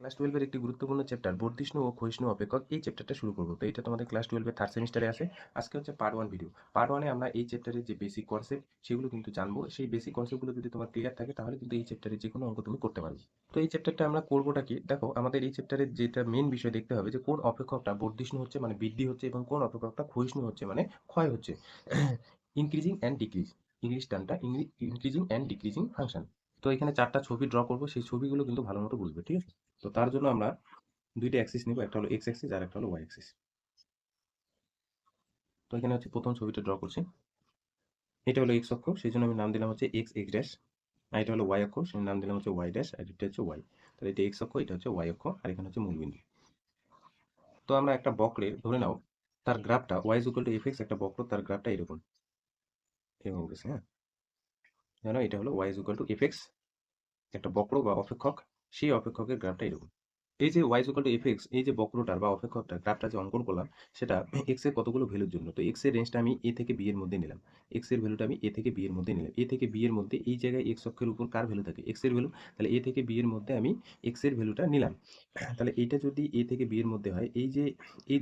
Class 12 এর একটি গুরুত্বপূর্ণ চ্যাপ্টার বর্ধিষ্ণু ও ক্ষয়িষ্ণু অপেক্ষক এই চ্যাপ্টারটা শুরু করব। তো এটা তোমাদের ক্লাস 12 এর থার্ড সেমিস্টারে আছে। আজকে হচ্ছে পার্ট 1 ভিডিও। পার্ট 1 এ আমরা এই চ্যাপ্টারের যে বেসিক কনসেপ্ট সেগুলো কিন্তু জানবো। সেই বেসিক কনসেপ্টগুলো যদি তোমার ক্লিয়ার থাকে তাহলে কিন্তু এই চ্যাপ্টারে যে কোনো অঙ্ক তুমি করতে পারবে। তো এই চ্যাপ্টারটা আমরা করবোটা কি? দেখো আমাদের এই চ্যাপ্টারের যেটা মেইন বিষয় দেখতে হবে যে কোন অপেক্ষকটা বর্ধিষ্ণু হচ্ছে মানে বৃদ্ধি হচ্ছে এবং কোন অপেক্ষকটা ক্ষয়িষ্ণু হচ্ছে মানে ক্ষয় হচ্ছে। ইনক্রিজিং অ্যান্ড ডিক্রিজ, ইংলিশ টার্মটা ইনক্রিজিং অ্যান্ড ডিক্রিজিং ফাংশন। তো এখানে 4টা ছবি ড্র করব, সেই ছবিগুলো কিন্তু ভালো মতো বুঝবে, ঠিক আছে? তো তার জন্য আমরা দুইটা অ্যাক্সিস নিব, একটা হলো এক্স অ্যাক্সিস আর একটা হলো ওয়াই অ্যাক্সিস। তো এখানে হচ্ছে প্রথম ছবিটা ড্র করছি। এটা হলো এক্স অক্ষ, সেই জন্য আমি নাম দিলাম হচ্ছে এক্স এক্স ড্যাশ। আর এটা হলো ওয়াই অক্ষ, সেই নাম দিলাম হচ্ছে ওয়াই ড্যাশ, আর এটা হচ্ছে ওয়াই। তাহলে এটা এক্স অক্ষ, এটা হচ্ছে ওয়াই অক্ষ, আর এখানে হচ্ছে মূলবিন্দু। তো আমরা একটা বক্রের ধরে নাও তার গ্রাফটা Y is equal to F x, একটা বক্র তার গ্রাফটা এরকম এরকম গেছে, হ্যাঁ। জানো এটা হলো y is equal to F x, একটা বক্র বা অপেক্ষক, সেই অপেক্ষকের গ্রাফটা এরকম। এই যে y equal to F x, এই যে বক্রটার বা অপেক্ষকটার গ্রাফটা যে অঙ্কন করলাম, সেটা এক্স এর কতগুলো ভ্যালুর জন্য। তো এক্স এর রেঞ্জটা আমি এ থেকে বি এর মধ্যে নিলাম। এক্স এর ভ্যালুটা আমি এ থেকে বি এর মধ্যে নিলাম। এ থেকে বি এর মধ্যে এই জায়গায় এক্স অক্ষের উপর কার ভ্যালু থাকে? এক্স এর ভ্যালু। তাহলে এ থেকে বি এর মধ্যে আমি এক্স এর ভ্যালুটা নিলাম। তাহলে এইটা যদি এ থেকে বি এর মধ্যে হয়, এই যে এই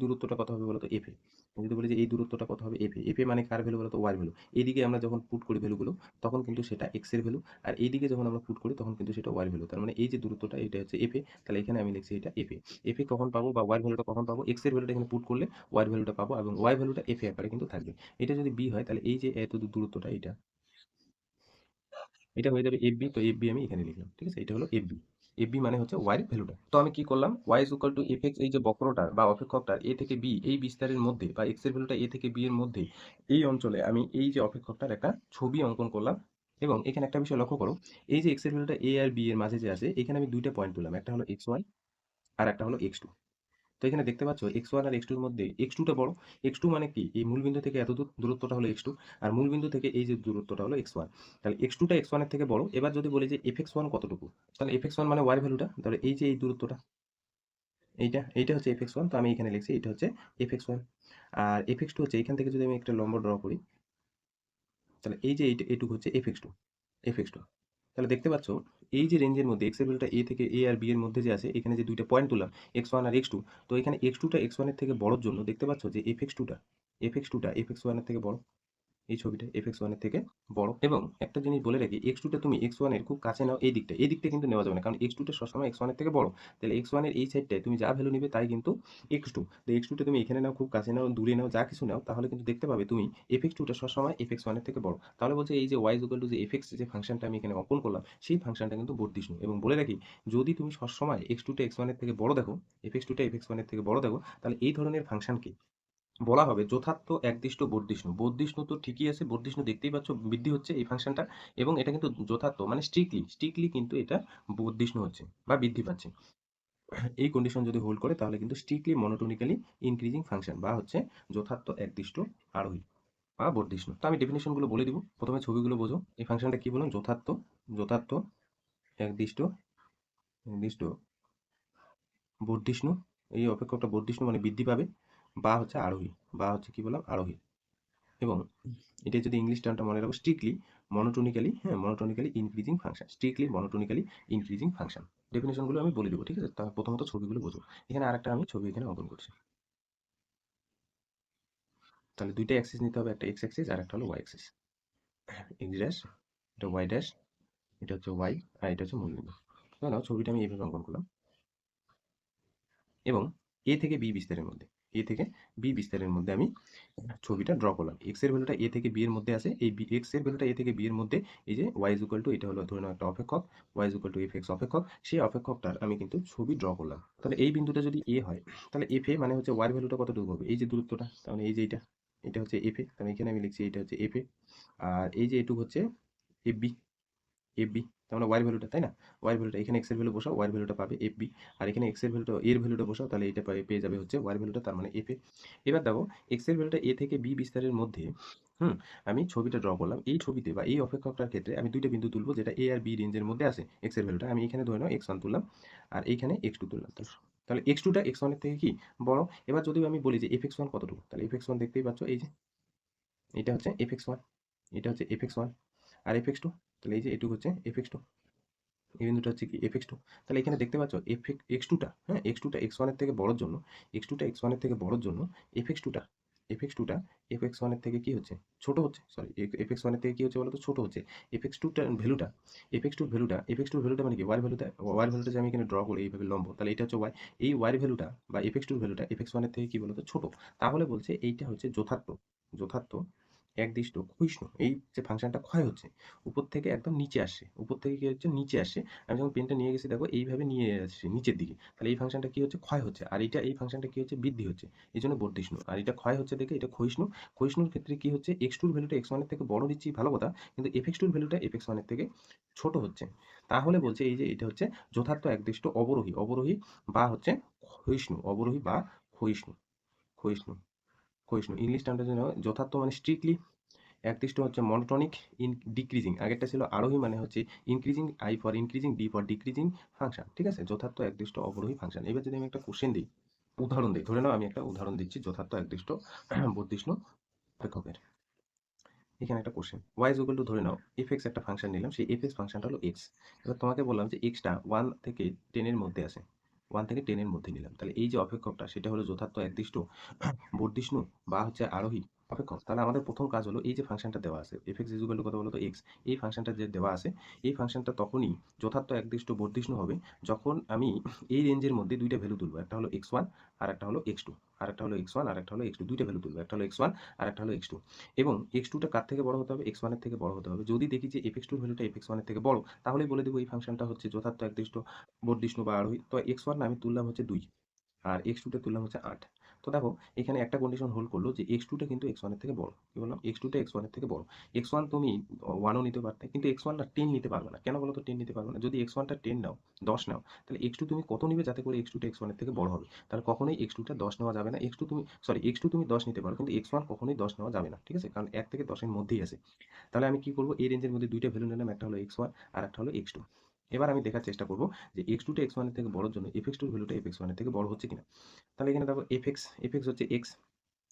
দূরত্বটা কত হবে বলতো? এফ এ। আমি যদি বলি যে এই দূরত্বটা কত হবে? F A. এফ এ মানে কার ভ্যালু বলতো? Y value. এইদিকে আমরা যখন পুট করি ভ্যালুগুলো, তখন কিন্তু সেটা এক্স এর ভ্যালু, আর এইদিকে যখন আমরা পুট করি তখন কিন্তু সেটা ওয়াই ভ্যালু। তার মানে এই যে দূরত্বটা, এটা হচ্ছে এফ এ। তাহলে এখানে আমি লিখছি এটা এফ এ। এফ এ কখন পাবো বা ওয়াই ভ্যালুটা কখন পাবো? এক্স এর ভ্যালুটা এখানে পুট করলে ওয়াই ভ্যালুটা পাবো, এবং ওয়াই ভ্যালুটা এফ এ আকারে কিন্তু থাকবে। এটা যদি বি হয় তাহলে এই যে এত দূরত্বটা, এটা হয়ে যাবে এফ বি। তো এফ বি আমি এখানে লিখলাম, ঠিক আছে? এটা হলো এফ বি। এফ বি মানে হচ্ছে ওয়াই ভ্যালুটা। তো আমি কি করলাম? Y is equal to F x, এই যে বক্রটা বা অপেক্ষকটা এ থেকে বি এই বিস্তারের মধ্যে, বা এক্স এর ভ্যালুটা এ থেকে বি এর মধ্যে, এই অঞ্চলে আমি এই যে অপেক্ষকটার একটা ছবি অঙ্কন করলাম। এবং এখানে একটা বিষয় লক্ষ্য করো, এই যে এক্স এর ভ্যালুটা এ আর বি এর মাঝে যে আছে, এখানে আমি দুইটা পয়েন্ট তুললাম, একটা হলো এক্স ওয়ান আর একটা হলো এক্স টু। তো এখানে দেখতে পাচ্ছ এক্স ওয়ান আর এক্স টুর মধ্যে এক্স টুটা বড়। এক্স টু মানে কি? এই মূলবিন্দু থেকে এত দূর দূরত্বটা হলো এক্স টু, আর মূলবিন্দু থেকে এই যে দূরত্বটা হলো এক্স ওয়ান। তাহলে এক্স টুটা এক্স ওয়ানের থেকে বড়। এবার যদি বলি যে এফ এক্স ওয়ান কতটুকু, তাহলে এফ এক্স ওয়ান মানে ওয়াই ভ্যালুটা, তাহলে এই যে এই দূরত্বটা, এইটা হচ্ছে এফ এক্স ওয়ান। তো আমি এখানে লিখছি এটা হচ্ছে এফ এক্স ওয়ান। আর এফ এক্স টু হচ্ছে এখান থেকে যদি আমি একটা লম্ব ড্র করি, তাহলে এই যে এইটুকু হচ্ছে f x two. F x two. তাহলে দেখতে পাচ্ছ এই যে রেঞ্জের মধ্যে এক্স এর ভ্যালুটা এ থেকে এ আর বি এর মধ্যে যে আছে, এখানে যে দুইটা পয়েন্ট তুললাম, এক্স ওয়ান আর এক্স টু। তো এখানে এক্স টুটা এক্স ওয়ানের থেকে বড়োর জন্য দেখতে পাচ্ছ যে এফ এক্স টুটা এফ এক্স ওয়ানের থেকে বড়। এই ছবিটা এফ এক্স ওয়ানের থেকে বড়। এবং একটা জিনিস বলে রাখি, এক্স টুটা তুমি এক্স ওয়ানের খুব কাছে নাও, এই দিকটা কিন্তু নেওয়া যাবে না, কারণ এক্স টুটা সবসময় এক্স ওয়ানের থেকে বড়। তাহলে এক্স ওয়ানের এই সাইডটায় তুমি যা ভ্যালু নিবে তাই কিন্তু এক্স টু। তো এক্স টুটা তুমি এখানে নাও, খুব কাছে নাও, দূরে নাও, যা কিছু নাও, তাহলে কিন্তু দেখতে পাবে তুমি এফ এক্স টুটা সবসময় এফ এক্স ওয়ানের থেকে বড়। তাহলে বলছে এই যে ওয়াই ইকুয়াল টু যে এফ এক্স যে ফাংশনটা আমি এখানে অঙ্কন করলাম, সেই ফাংশনটা কিন্তু বর্ধিষ্ণু। এবং বলে রাখি, যদি তুমি সবসময় এক্স টুটা এক্স ওয়ানের থেকে বড় দেখো, এফ এক্স টুটা এফ এক্স ওয়ানের থেকে বড় দেখো, তাহলে এই ধরনের ফাংশনকে বলা হবে যথার্থ একদিষ্ট বর্ধিষ্ণু। বর্ধিষ্ণু তো ঠিকই আছে, বর্ধিষ্ণু দেখতেই পাচ্ছ বৃদ্ধি হচ্ছে এই ফাংশনটা। এবং এটা কিন্তু যথার্থ মানে স্ট্রিক্টলি কিন্তু এটা বর্ধিষ্ণু হচ্ছে বা বৃদ্ধি পাচ্ছে। এই কন্ডিশন যদি হোল্ড করে তাহলে কিন্তু স্ট্রিক্টলি মনোটোনিক্যালি ইনক্রিজিং ফাংশন বা হচ্ছে যথার্থ একদিষ্ট আরোহী বা বর্ধিষ্ণু। তো আমি ডেফিনেশন গুলো বলে দিব, প্রথমে ছবিগুলো বোঝো। এই ফাংশনটা কি বললাম? যথার্থ একদিষ্ট নির্দিষ্ট বর্ধিষ্ণু। এই অপেক্ষকটা বর্ধিষ্ণু মানে বৃদ্ধি পাবে, বা হচ্ছে আরোহী, বা হচ্ছে কি বললাম? আরোহী। এবং এটা যদি ইংলিশ টার্মটা মনে রাখো, স্ট্রিক্টলি মনোটোনিক্যালি, হ্যাঁ, monotonically increasing function, strictly monotonically increasing function. ডেফিনেশনগুলো আমি বলে দেবো, ঠিক আছে? তা প্রথমত ছবিগুলো বোঝো। এখানে আরেকটা আমি ছবি এখানে অঙ্কন করছি। তাহলে দুইটা অ্যাক্সিস নিতে হবে, একটা এক্স অ্যাক্সিস আর একটা হলো ওয়াই অ্যাক্সিস। এক্স ড্যাশ, এটা ওয়াই ড্যাশ, এটা হচ্ছে ওয়াই, আর এটা হচ্ছে মূলবিন্দু। নাও ছবিটা আমি এইভাবে অঙ্কন করলাম। এবং এ থেকে বি বিস্তারের মধ্যে, এ থেকে বি বিস্তারের মধ্যে আমি ছবিটা ড্র করলাম। এক্স এর ভ্যালুটা এ থেকে বি এর মধ্যে আছে, এই এক্স এর ভ্যালুটা এ থেকে বি এর মধ্যে। এই যে ওয়াই ইজ ইকুয়াল টু, এটা হলো ধরে নাও একটা অপেক্ষক, y is equal to F x অপেক্ষক, সেই অপেক্ষকটার আমি কিন্তু ছবি ড্র করলাম। তাহলে এই বিন্দুটা যদি এ হয়, তাহলে এফ এ মানে হচ্ছে ওয়াই ভ্যালুটা কতটুকু হবে? এই যে দূরত্বটা, তাহলে এই যে এটা হচ্ছে এফ এ। তাহলে এখানে আমি লিখছি এটা হচ্ছে এফ এ। আর এই যে এটুকু হচ্ছে এফ বি। এফ বি তার মানে ওয়াই ভ্যালুটা, তাই না? ওয়াই ভ্যালুটা এখানে এক্স এর ভ্যালু বসাও, ওয়াই ভ্যালুটা পাবে এফ বি। আর এখানে এক্স এর ভ্যালুটা এর ভ্যালুটা বসাও, তাহলে এটা পেয়ে যাবে হচ্ছে ওয়াই ভ্যালুটা, তার মানে এফ এ। এবার দেখো এক্স এর ভ্যালুটা এ থেকে বি বিস্তারের মধ্যে, হুম, আমি ছবিটা ড্র করলাম। এই ছবিতে বা এই অপেক্ষকটার ক্ষেত্রে আমি দুইটা বিন্দু তুলবো যেটা এ আর বি রেঞ্জের মধ্যে আছে। এক্স এর ভ্যালুটা আমি এখানে ধরে নাও এক্স ওয়ান তুললাম, আর এইখানে এক্স টু তুললাম। তাহলে এক্স টুটা এক্স ওয়ানের থেকে কি বড়? এবার যদি আমি বলি যে এফ এক্স ওয়ান কতটুকু, তাহলে এফ এক্স ওয়ান দেখতেই পাচ্ছ, এই যে এটা হচ্ছে এফ এক্স ওয়ান, এটা হচ্ছে এফ এক্স ওয়ান। আর এফ এক্স টু, তাহলে এই যে এটুকু হচ্ছে এফ এক্স টু। এই বিন্দুটা হচ্ছে কি f(x2)। তাহলে এখানে দেখতে পাচ্ছ x2টা, হ্যাঁ, x2টা x1 এর থেকে বড়র জন্য, x2টা x1 এর থেকে বড়র জন্য f(x2)টা f(x2)টা f(x1) এর থেকে কি হচ্ছে, ছোট হচ্ছে। সরি, f(x1) এর থেকে কি হচ্ছে বলতো, ছোট হচ্ছে। f(x2)টার ভ্যালুটা, f(x2)র ভ্যালুটা মানে কি, y এর ভ্যালুটা যে আমি এখানে ড্র করি এইভাবে লম্ব, তাহলে এটা হচ্ছে y। এই y এর ভ্যালুটা বা f(x2)র ভ্যালুটা f(x1) এর থেকে কি বলতো, ছোট। তাহলে বলছে এইটা হচ্ছে যথার্থ, যথার্থ একদিষ্ট ক্ষয়িষ্ণু। এই যে ফাংশনটা ক্ষয় হচ্ছে, উপর থেকে একদম নিচে আসছে, উপর থেকে কি হচ্ছে, নিচে আসছে। আমি যখন পেনটা নিয়ে গেছি দেখো এইভাবে নিয়ে আসছে নিচের দিকে, তাহলে এই ফাংশনটা কি হচ্ছে, ক্ষয় হচ্ছে। আর এটা, এই ফাংশনটা কি হচ্ছে, বৃদ্ধি হচ্ছে। এই জন্য বর্ধিষ্ণু। আর এটা ক্ষয় হচ্ছে দেখে এটা ক্ষয়িষ্ণু। ক্ষয়িষ্ণুর ক্ষেত্রে কি হচ্ছে, x2-র ভ্যালুটা x1 এর থেকে বড় দিচ্ছি, ভালো কথা, কিন্তু f(x2)-র ভ্যালুটা f(x1) এর থেকে ছোট হচ্ছে। তাহলে বলছে এই যে এটা হচ্ছে যথার্থ একদিষ্ট অবরোহী, অবরোহী বা হচ্ছে ক্ষয়িষ্ণু, অবরোহী বা ক্ষয়িষ্ণু, ক্ষয়িষ্ণু, ক্ষয়িষ্ণু। ইংলিশ টার্মটা যেন যথার্থ মানে স্ট্রিক্টলি একদিষ্ট হচ্ছে মনোটনিক ইন ডিক্রিজিং, আগেরটা ছিল আরোহী মানে হচ্ছে increasing, I for increasing, D for decreasing function, ঠিক আছে, যথার্থ একদিষ্ট অবরোহী ফাংশন। এবার যদি আমি একটা কোশ্চেন দিই, উদাহরণ দিই, ধরে নাও আমি একটা উদাহরণ দিচ্ছি যথার্থ একদিষ্ট বর্ধিষ্ণু অপেক্ষকের। এখানে একটা question, y is equal two, ধরে নাও f(x) একটা ফাংশন নিলাম, সেই f(x) ফাংশনটা হলো x। এবার তোমাকে বললাম যে x টা 1 থেকে 10 এর মধ্যে আছে, 1 থেকে 10 এর মধ্যে নিলাম, তাহলে এই যে অপেক্ষকটা সেটা হলো যথার্থ একদিষ্ট বর্ধিষ্ণু বা হচ্ছে আরোহী অপেক্ষক। তাহলে আমাদের প্রথম কাজ হলো এই যে ফাংশনটা দেওয়া আছে f(x) ইজ ইকুয়াল টু কত বলতো, x। এই ফাংশনটা যে দেওয়া আছে, এই ফাংশনটা তখনই যথার্থ একদিষ্ট বর্ধিষ্ণু হবে যখন আমি এই রেঞ্জের মধ্যে দুইটা ভ্যালু তুলবো, একটা হলো x1 আর একটা হলো x2, আর একটা হলো x1 আর একটা হলো x2, দুইটা ভ্যালু তুলবো, একটা হলো x1 আর একটা হলো x2। এবং x2টা কার থেকে বড় হতে হবে, x1 এর থেকে বড় হতে হবে। যদি দেখি যে f(x2)-র ভ্যালুটা f(x1) এর থেকে বড়, তাহলেই বলে দেবো এই ফাংশনটা হচ্ছে যথার্থ একদিষ্ট বর্ধিষ্ণু বা আরোহী। তো x1 আমি তুললাম হচ্ছে 2, আর x2টা তুললাম হচ্ছে 8। তো দেখো এখানে একটা কন্ডিশন হোল্ড করলো যে x2টা কিন্তু x1 এর থেকে বড়। কি বললাম, x2টা x1 এর থেকে বড়। x1 তুমি 1ও নিতে পারতে, কিন্তু x1 না 10 নিতে পারবে না। কেন বলো তো 10 নিতে পারবে না? যদি x1টা 10 নাও, 10 নাও, তাহলে x2 তুমি কত নিবে যাতে করে x2টা x1 এর থেকে বড় হবে? তাহলে কখনোই x2টা 10 নেওয়া যাবে না। x2 তুমি 10 নিতে পারো, কিন্তু x1 কখনোই 10 নেওয়া যাবে না। ঠিক আছে? কারণ 1 থেকে 10 এর মধ্যেই আছে। তাহলে আমি কি করব, এই রেঞ্জের মধ্যে দুইটা ভ্যালু নিলাম, একটা হলো x1 আর একটা হলো x2। এবার আমি দেখার চেষ্টা করব যে x2টা x1 এর থেকে বড়র জন্য f(x2)-র ভ্যালুটা f(x1) এর থেকে বড় হচ্ছে কিনা। তাহলে এখানে দেখো f(x) হচ্ছে x।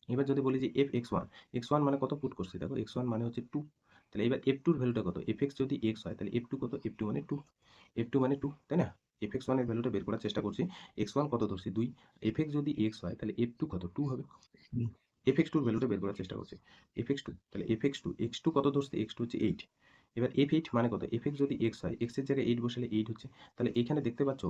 এবার যদি বলি যে f(x1), x1 মানে কত পুট করছি, দেখো x1 মানে হচ্ছে 2। তাহলে এবার f2-র ভ্যালুটা কত, f(x) যদি x হয় তাহলে f2 কত, f2 মানে 2, f2 মানে 2, তাই না? f(x1) এর ভ্যালুটা বের করার চেষ্টা করছি। x1 কত ধরছি, 2, f(x) যদি x হয় তাহলে f2 কত, 2 হবে। f(x2)-র ভ্যালুটা বের করার চেষ্টা করছি। f(x2) তাহলে f(x2), x2 কত ধরছি, x2 হচ্ছে 8। এবার f8 মানে কত, f(x) যদি x হয়, x এর জায়গায় 8 বসালে 8 হচ্ছে। তাহলে এখানে দেখতে পাচ্ছ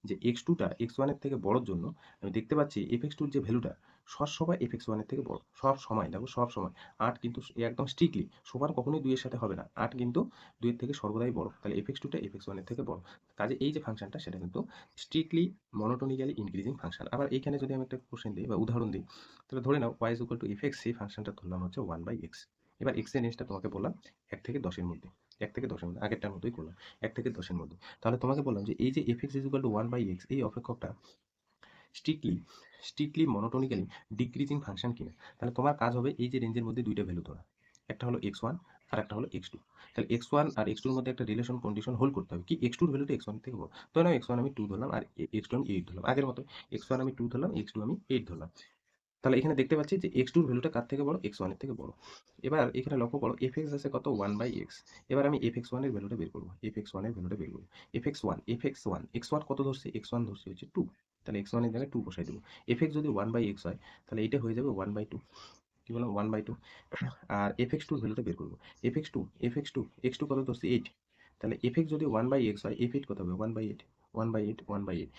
যে x2টা x1 এর থেকে বড়র জন্য আমি দেখতে পাচ্ছি f(x2)-র যে ভ্যালুটা সবসময় f(x1) এর থেকে বড়। সব সময় দেখো, সব সময়। 8 কিন্তু একদম স্ট্রিক্টলি সমান কখনোই 2 এর সাথে হবে না। 8 কিন্তু 2 এর থেকে সর্বদাই বড়। তাহলে f(x2)টা f(x1) এর থেকে বড়। কাজে এই যে ফাংশনটা সেটা কিন্তু স্ট্রিক্টলি মনোটোনিক্যালি ইনক্রিজিং ফাংশন। আবার এইখানে যদি আমি একটা কোশ্চেন দিই বা উদাহরণ দিই, তাহলে ধরে নাও y is equal two f(x), সেই ফাংশনটা ধরলাম হচ্ছে 1/x। এবার x এর রেঞ্জটা তোমাকে বললাম 1 থেকে 10 এর মধ্যে, 1 থেকে 10 এর মধ্যে, আগেরটার মতোই করলাম, 1 থেকে 10 এর মধ্যে। তাহলে তোমাকে বললাম যে এই যে f(x) is equal two 1/x, এই অপেক্ষকটা স্ট্রিক্টলি স্ট্রিক্টলি মনোটোনিক্যালি ডিক্রিজিং ফাংশন কিনা। তাহলে তোমার কাজ হবে এই যে রেঞ্জের মধ্যে দুইটা ভ্যালু ধরা, একটা হলো x1 আর একটা হলো x2। তাহলে x1 আর x2-র মধ্যে একটা রিলেশন কন্ডিশন হোল্ড করতে হবে কি, x2-র ভ্যালুটা x1 এর থেকে বড়। তো না, x1 আমি 2 ধরলাম আর x2 আমি 8 ধরলাম, আগের মতো x1 আমি 2 ধরলাম, x2 আমি 8 ধরলাম। তাহলে এখানে দেখতে পাচ্ছি যে x2-র ভ্যালুটা কার থেকে বড়, x1 এর থেকে বড়। এবার এখানে লক্ষ্য করো f(x) আছে কত, 1/x। এবার আমি f(x1) এর ভ্যালুটা বের করব, f(x1) এর ভ্যালুটা বের করব। f(x1) কত ধরছি, x1 ধরছি হচ্ছে 2। তাহলে x1 এর জায়গায় 2 বসাই দেবো। f(x) যদি 1/x হয় তাহলে এটা হয়ে যাবে 1/2। কি বললাম, 1/2। আর f(x2)-র ভ্যালুটা বের করব। f(x2), x2 কত ধরছি, 8। তাহলে f(x) যদি 1/x হয়, f8 কত হবে, 1/8, 1/8, 1/8,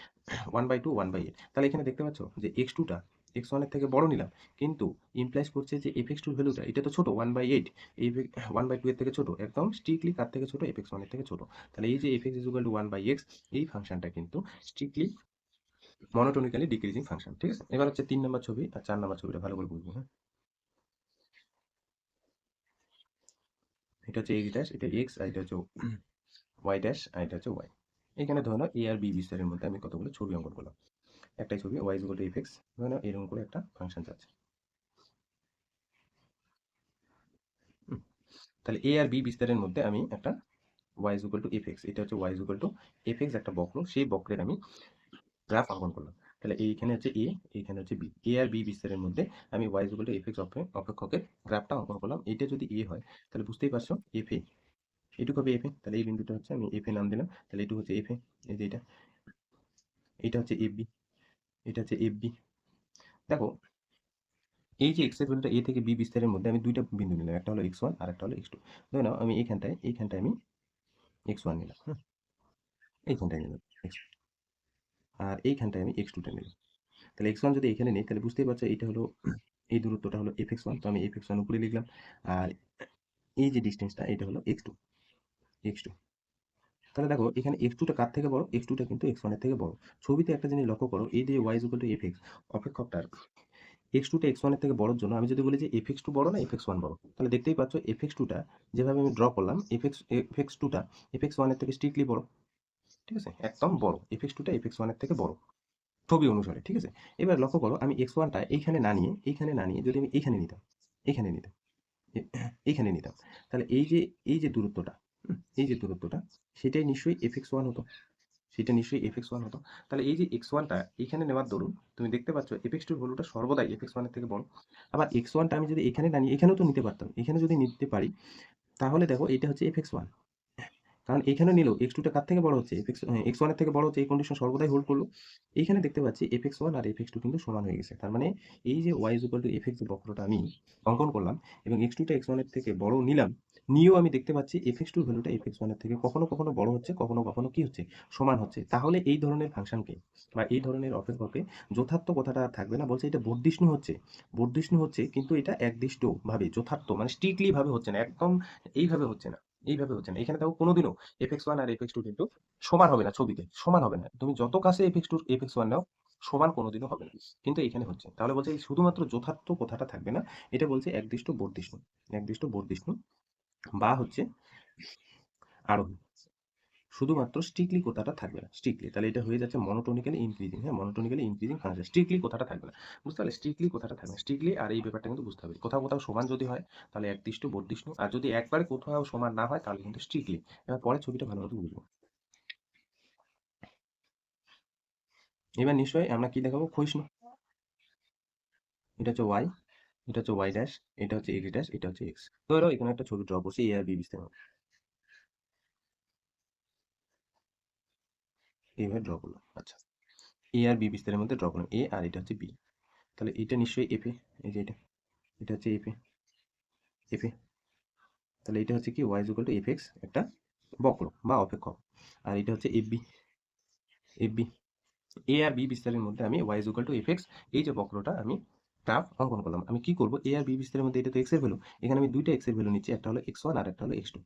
1/2, 1/8। তাহলে এখানে দেখতে পাচ্ছ যে x2টা x1 এর থেকে বড় নিলাম, কিন্তু ইমপ্লাইজ করছে যে f(x2)-র ভ্যালুটা এটা তো ছোট, 1/8, এই 1/2 এর থেকে ছোট, একদম স্ট্রিক্টলি কার থেকে ছোট, f(x1) এর থেকে ছোট। তাহলে এই যে f(x) = 1/x, এই ফাংশনটা কিন্তু স্ট্রিক্টলি মনোটোনিক্যালি ডিক্রিজিং ফাংশন। ঠিক আছে? এবার হচ্ছে 3 নম্বর ছবি আর 4 নম্বর ছবিটা ভালো করে বুঝবো, হ্যাঁ। এটা হচ্ছে x ড্যাশ, এটা x, আর এটা হচ্ছে y ড্যাশ, আর এটা হচ্ছে y। এখানে ধরো a আর b বিস্তারের মধ্যে আমি কতগুলো ছবি অঙ্কন করলাম। একটাই ছবি y ইকুয়াল টু f(x), ধরে নাও এরকম করে একটা ফাংশন চাচ্ছে। হুম, তাহলে a আর b বিস্তারের মধ্যে আমি একটা y ইকুয়াল টু f(x), এটা হচ্ছে y ইকুয়াল টু f(x), একটা বক্র, সেই বক্রের আমি গ্রাফ অঙ্কন করলাম। তাহলে এইখানে হচ্ছে a, এইখানে হচ্ছে b, a আর b বিস্তারের মধ্যে আমি y ইকুয়াল টু f(x) অপেক্ষকের গ্রাফটা অঙ্কন করলাম। এটা যদি a হয় তাহলে বুঝতেই পারছো fa, এইটুকু হবে এফ এ, তাহলে এই বিন্দুটা হচ্ছে আমি এফ এ নাম দিলাম, তাহলে এইটুকু হচ্ছে এফ এ, এই যে এটা হচ্ছে এফ বি, এটা হচ্ছে এফ বি। দেখো এই যে এক্স এর ভ্যালুটা এ থেকে বি বিস্তারের মধ্যে আমি দুইটা বিন্দু নিলাম, একটা হলো এক্স ওয়ান আর একটা হলো এক্স টু। ধরে নাও আমি এইখানটায় আমি এক্স ওয়ান নিলাম, হ্যাঁ, এইখানটায় নিলাম এক্স, আর এইখানটায় আমি এক্স টুটা নিলাম। তাহলে এক্স ওয়ান যদি এখানে নেই তাহলে বুঝতেই পারছো এইটা হলো এই দূরত্বটা হলো এফ এক্স ওয়ান, তো আমি এফ এক্স ওয়ান উপরে লিখলাম। আর এই যে ডিস্টেন্সটা এটা হলো এক্স টু, এক্স টু। তাহলে দেখো এখানে এক্স টুটা কার থেকে বড়, এক্স টুটা কিন্তু এক্স ওয়ানের থেকে বড়। ছবিতে একটা জিনিস লক্ষ্য করো, এই যে Y is equal to F X অপেক্ষকটার এক্স টুটা এক্স ওয়ানের থেকে বড়োর জন্য আমি যদি বলি যে এফ এক্স টু বড় না এফ এক্স ওয়ান বড়, তাহলে দেখতেই পাচ্ছ এফ এক্স টুটা যেভাবে আমি ড্র করলাম এফ এক্স টুটা এফ এক্স ওয়ানের থেকে স্ট্রিক্টলি বড়, ঠিক আছে, একদম বড়, এফ এক্স টুটা এফ এক্স ওয়ানের থেকে বড় ছবি অনুসারে, ঠিক আছে। এবার লক্ষ্য করো আমি এক্স ওয়ানটা এইখানে না নিয়ে যদি আমি এইখানে নিতাম, এইখানে নিতাম, এইখানে নিতাম, তাহলে এই যে দূরত্বটা, এই যে দূরত্বটা সেটাই নিশ্চয়ই এফ এক্স ওয়ান হতো, সেটা নিশ্চয়ই এফ এক্স ওয়ান হতো। তাহলে এই যে এক্স ওয়ানটা এখানে নেওয়ার দরুন তুমি দেখতে পাচ্ছ এফ এক্স টুর ভ্যালুটা সর্বদাই এফ এক্স ওয়ানের থেকে বড়। আবার এক্স ওয়ানটা আমি যদি এখানে না নিই, এখানেও তো নিতে পারতাম, এখানে যদি নিতে পারি তাহলে দেখো এটা হচ্ছে এফ এক্স ওয়ান, কারণ এখানে নিলেও এক্স টুটা কার থেকে বড় হচ্ছে এক্স ওয়ানের থেকে বড় হচ্ছে, এই কন্ডিশন সর্বদাই হোল্ড করলো। এইখানে দেখতে পাচ্ছি এফ এক্স ওয়ান আর এফ এক্স টু কিন্তু সমান হয়ে গেছে, তার মানে এই যে Y is equal to F X বক্রটা আমি অঙ্কন করলাম এবং এক্স টুটা এক্স ওয়ানের থেকে বড় নিলাম, নিয়েও আমি দেখতে পাচ্ছি এফ এক্স টুর ভ্যালুটা এফ এক্স ওয়ানের থেকে কখনো কখনো বড় হচ্ছে, কখনো কখনো কি হচ্ছে, সমান হচ্ছে। তাহলে এই ধরনের ফাংশনকে বা এই ধরনের অপেক্ষকে যথার্থ কথাটা আর থাকবে না, বলছে এটা বর্ধিষ্ণু হচ্ছে, বর্ধিষ্ণু হচ্ছে কিন্তু এটা একদিষ্ট ভাবে যথার্থ মানে স্ট্রিক্টলি ভাবে হচ্ছে না, একদম এইভাবে হচ্ছে না, এইভাবে হচ্ছে না। এখানে দেখো কোনোদিনও এফ এক্স ওয়ান আর এফ এক্স টু কিন্তু সমান হবে না, ছবিতে সমান হবে না, তুমি যত কাছে F x two F X one নাও সমান কোনোদিনও হবে না, কিন্তু এখানে হচ্ছে। তাহলে বলছে এই শুধুমাত্র যথার্থ কথাটা থাকবে না, এটা বলছে একদিষ্ট বর্ধিষ্ণু, একদিষ্ট বর্ধিষ্ণু বা হচ্ছে আরোহী, শুধুমাত্র স্ট্রিক্টলি কথাটা থাকবে না, স্ট্রিক্টলি তাহলে এটা হয়ে যাচ্ছে মনোটোনিক্যালি ইনক্রিজিং, হ্যাঁ মনোটোনিক্যালি ইনক্রিজিং ফাংশন, স্ট্রিক্টলি কথাটা থাকবে না, বুঝতে পারলে, স্ট্রিক্টলি কথাটা থাকবে না, স্ট্রিক্টলি। আর এই ব্যাপারটা কিন্তু বুঝতে হবে, কোথাও কোথাও সমান যদি হয় তাহলে একদিষ্ট বর্ধিষ্ণু, আর যদি একবারে কোথাও সমান না হয় তাহলে কিন্তু স্ট্রিক্টলি। এবার পরে ছবিটা ভালোভাবে বুঝবো। এবার নিশ্চয়ই আমরা কি দেখাবো, ক্ষয়িষ্ণু। এটা হচ্ছে ওয়াই, এটা হচ্ছে ওয়াই ড্যাশ, এটা হচ্ছে এক্স ড্যাশ, এটা হচ্ছে এক্স। ধরো এখানে একটা ছবি ড্র করছি এ আর বি বিস্তার, এইভাবে ড্র করলাম, আচ্ছা এ আর বি বিস্তারের মধ্যে ড্র করলাম এ আর এটা হচ্ছে বি, তাহলে এটা নিশ্চয়ই এফ এ, এই যে এটা, এটা হচ্ছে এফ এ, এফ এ, তাহলে এটা হচ্ছে কি y is equal to F x একটা বক্র বা অপেক্ষক, আর এটা হচ্ছে f b, f b, a আর বি বিস্তারের মধ্যে আমি y is equal to F x এই যে বক্রটা আমি গ্রাফ অঙ্কন করলাম। আমি কি করবো, এ আর বি বিস্তারের মধ্যে এটা তো এক্স এর ভ্যালু, এখানে আমি দুইটা এক্স এর ভ্যালু নিচ্ছি, একটা হলো এক্স ওয়ান আর একটা হলো এক্স টু,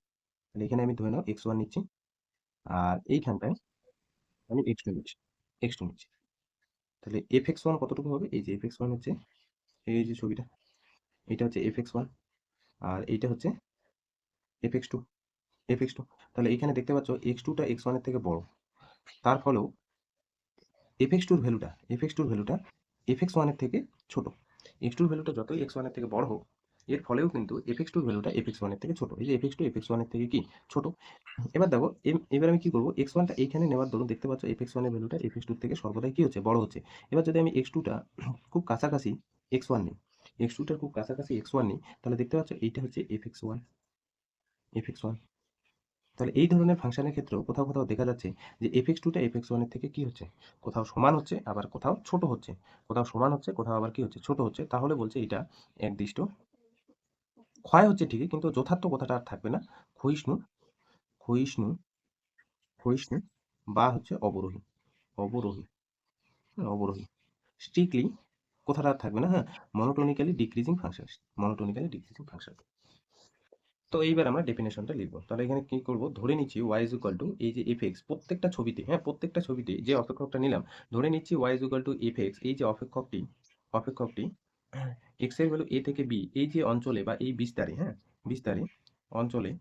তাহলে এখানে আমি ধরে নাও এক্স ওয়ান নিচ্ছি, আর এইখানটায় আমি এক্স টু নিচ্ছি, এক্স টু নিচ্ছি। তাহলে এফ এক্স ওয়ান কতটুকু হবে, এই যে এফ এক্স ওয়ান হচ্ছে এই যে ছবিটা, এটা হচ্ছে এফ এক্স ওয়ান আর এইটা হচ্ছে f x two, F x two. তাহলে এখানে দেখতে পাচ্ছ এক্স টুটা এক্স ওয়ানের থেকে বড়, তার ফলেও এফ এক্স টুর ভ্যালুটা, এফ এক্স টুর ভ্যালুটা এফ এক্স ওয়ানের থেকে ছোট। এক্স টুর ভ্যালুটা যতই এক্স ওয়ানের থেকে বড় হোক এর ফলেও কিন্তু এফ এক্স টুর ভ্যালুটা এফ এক্স ওয়ানের থেকে ছোট, এই যে এফ এক্স ওয়ানের থেকে কি ছোট। এবার দেখো এবার আমি কি করবো, এক্স ওয়ানটা এইখানে নেওয়ার দরুন দেখতে পাচ্ছ এফ এক্স ওয়ানের ভ্যালুটা এফ এক্স টুর থেকে সর্বদাই কি হচ্ছে, বড় হচ্ছে। এবার যদি আমি এক্স টুটা খুব কাছাকাছি এক্স ওয়ান নিই, এক্স টুটার খুব কাছাকাছি এক্স ওয়ান নিই, তাহলে দেখতে পাচ্ছ এইটা হচ্ছে f X one, F X one. তাহলে এই ধরনের ফাংশনের ক্ষেত্রেও কোথাও কোথাও দেখা যাচ্ছে যে এফ এক্স টুটা এফ এক্স ওয়ানের থেকে কি হচ্ছে, কোথাও সমান হচ্ছে আবার কোথাও ছোট হচ্ছে, কোথাও সমান হচ্ছে কোথাও আবার কি হচ্ছে, ছোট হচ্ছে। তাহলে বলছে এটা একদিষ্ট ক্ষয় হচ্ছে ঠিকই কিন্তু যথার্থ কথাটা আর থাকবে না, ক্ষয়িষ্ণু, ক্ষয়িষ্ণু, ক্ষয়িষ্ণু বা হচ্ছে অবরোহী, অবরোহী, হ্যাঁ, অবরোহী, স্ট্রিক্টলি কথাটা আর থাকবে না, হ্যাঁ মনোটোনিক্যালি ডিক্রিজিং ফাংশন, মনোটোনিক্যালি ডিক্রিজিং ফাংশন। তো এইবার আমরা ডেফিনেশনটা লিখবো, তাহলে এখানে কি করব, ধরে নিচ্ছি ওয়াই ইজ ইকুয়াল টু এই যে এফ এক্স প্রত্যেকটা ছবিতে, হ্যাঁ প্রত্যেকটা ছবিতে যে অপেক্ষকটা নিলাম ধরে নিচ্ছি y is equal to F x এই যে অপেক্ষকটি, অপেক্ষকটি এক্স এর ভ্যালু এ থেকে বি এই যে অঞ্চলে বা এই বিস্তারে, হ্যাঁ বিস্তারে অঞ্চলে,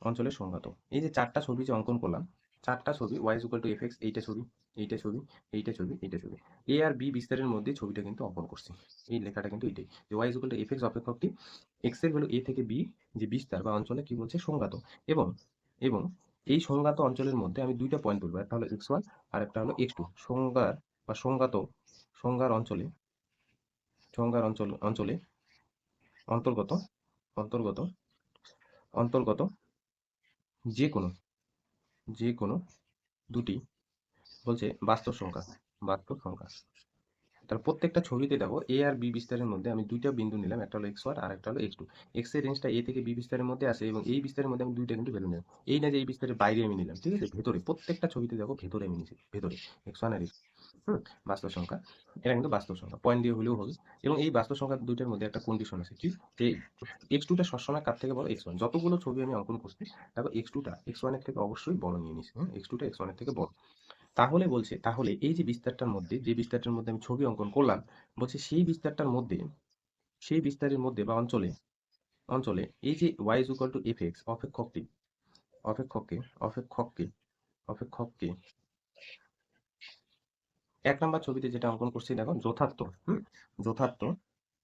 অঞ্চলের সংঘাত। এই যে চারটা ছবি যে অঙ্কন করলাম, চারটা ছবি y is equal to F x, এইটা ছবি, এইটা ছবি, এইটা ছবি, এইটা ছবি, এ আর বি বিস্তারের মধ্যে ছবিটা কিন্তু অঙ্কন করছি। এই লেখাটা কিন্তু এটাই যে Y is equal to F X অপেক্ষকটি এক্স এর ভ্যালু এ থেকে বি যে বিস্তার বা অঞ্চলে কি বলছে সংঘাত, এবং এবং এই সংঘাত অঞ্চলের মধ্যে আমি দুইটা পয়েন্ট বলবো, একটা হলো এক্স ওয়ান আর একটা হলো এক্স টু। সংজ্ঞার বা সংঘাত, সংজ্ঞার অঞ্চলে, সংজ্ঞার অঞ্চলে অন্তর্গত, অন্তর্গত, অন্তর্গত যে কোনো যে কোনো দুটি বলছে বাস্তব সংখ্যা, বাস্তব সংখ্যা। তার প্রত্যেকটা ছবিতে দেখো এ আর বি বিস্তারের মধ্যে আমি দুইটা বিন্দু নিলাম, একটা হলো x1 আর একটা হলো x2। এক্স এর রেঞ্জটা এ থেকে বি বিস্তারের মধ্যে আসে এবং এই বিস্তারের মধ্যে আমি দুইটা কিন্তু ভ্যালু নিলাম। এই না যে এই বিস্তারের বাইরে আমি নিলাম, ঠিক আছে, ভেতরে প্রত্যেকটা ছবিতে দেখো ভেতরে আমি নিয়েছি, ভেতরে x1 আর x, হুম, বাস্তব সংখ্যা। এটা কিন্তু বাস্তব সংখ্যা, পয়েন্ট দিয়ে হলেও হবে। এবং এই বাস্তব সংখ্যা দুইটার মধ্যে একটা কন্ডিশন আছে কি, যে x2টা সবসময় কার থেকে বড়, x1। যতগুলো ছবি আমি অঙ্কন করছি দেখো x2টা x1 এর থেকে অবশ্যই বড় নিয়ে নিছি, হ্যাঁ, x2টা x1 এর থেকে বড়। তাহলে বলছে, তাহলে এই যে বিস্তারটার মধ্যে, যে বিস্তারটার মধ্যে আমি ছবি অঙ্কন করলাম, বলছে সেই বিস্তারটার মধ্যে, সেই বিস্তারের মধ্যে বা অঞ্চলে, অঞ্চলে এই যে y is equal to fx অপেক্ষকটি, অপেক্ষককে অপেক্ষককে অপেক্ষককে 1 নম্বর ছবিতে যেটা অঙ্কন করছি দেখো যথার্থ, যথার্থ,